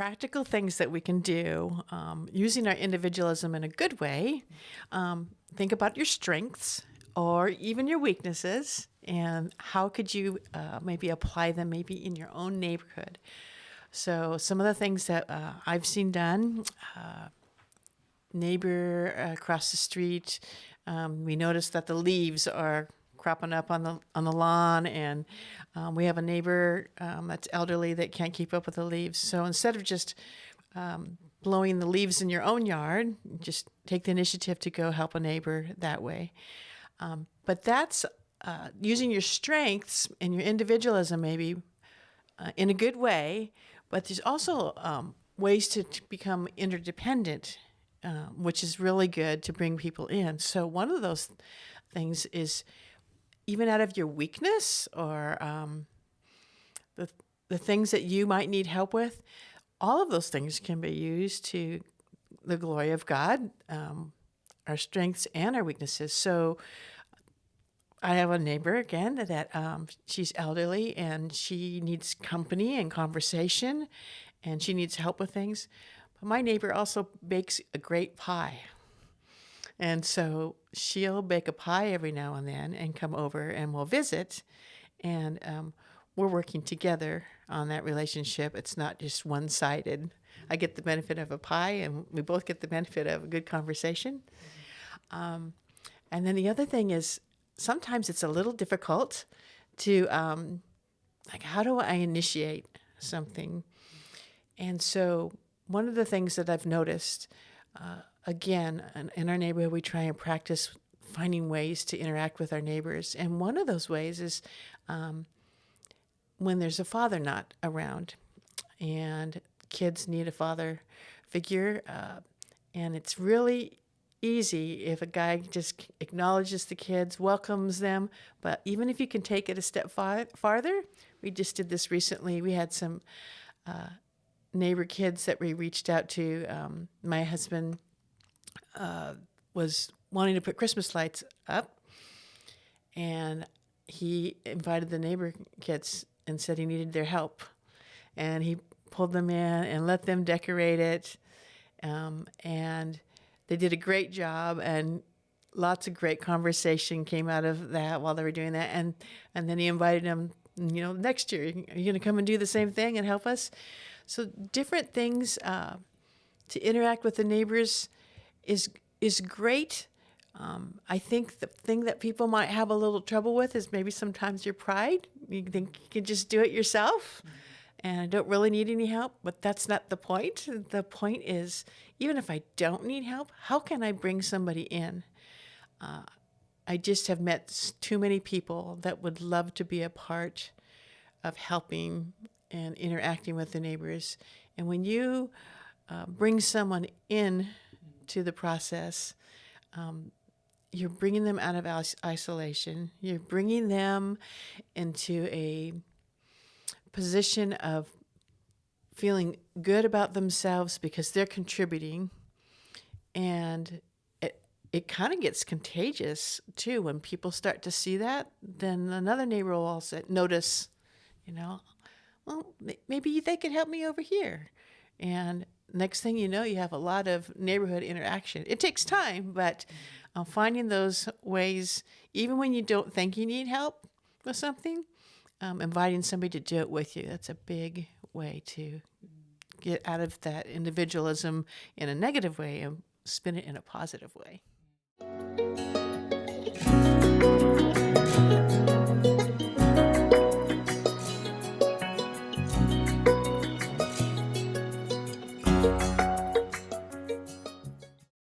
practical things that we can do using our individualism in a good way. Think about your strengths or even your weaknesses, and how could you maybe apply them maybe in your own neighborhood. So some of the things that I've seen done, neighbor across the street, we noticed that the leaves are cropping up on the lawn, and we have a neighbor that's elderly that can't keep up with the leaves. So instead of just blowing the leaves in your own yard, just take the initiative to go help a neighbor that way. But that's using your strengths and your individualism maybe in a good way, but there's also ways to become interdependent, which is really good to bring people in. So one of those things is even out of your weakness or the things that you might need help with, all of those things can be used to the glory of God, our strengths and our weaknesses. So I have a neighbor again that she's elderly and she needs company and conversation, and she needs help with things. But my neighbor also bakes a great pie. And so she'll bake a pie every now and then and come over and we'll visit. And we're working together on that relationship. It's not just one-sided. I get the benefit of a pie and we both get the benefit of a good conversation. And then the other thing is sometimes it's a little difficult to, like, how do I initiate something? And so one of the things that I've noticed, again, in our neighborhood, we try and practice finding ways to interact with our neighbors. And one of those ways is when there's a father not around and kids need a father figure. And it's really easy if a guy just acknowledges the kids, welcomes them. But even if you can take it a step farther, we just did this recently. We had some neighbor kids that we reached out to. My husband was wanting to put Christmas lights up, and he invited the neighbor kids and said he needed their help. And he pulled them in and let them decorate it. And they did a great job, and lots of great conversation came out of that while they were doing that. And then he invited them, next year, are you going to come and do the same thing and help us? So different things to interact with the neighbors is great. I think the thing that people might have a little trouble with is maybe sometimes your pride. You think you can just do it yourself and I don't really need any help, but that's not the point. The point is, even if I don't need help, how can I bring somebody in? I just have met too many people that would love to be a part of helping and interacting with the neighbors. And when you bring someone in to the process, you're bringing them out of isolation. You're bringing them into a position of feeling good about themselves because they're contributing. And it kind of gets contagious, too. When people start to see that, then another neighbor will also notice, well, maybe they could help me over here. And next thing you know, you have a lot of neighborhood interaction. It takes time, but finding those ways, even when you don't think you need help with something, inviting somebody to do it with you, that's a big way to get out of that individualism in a negative way and spin it in a positive way.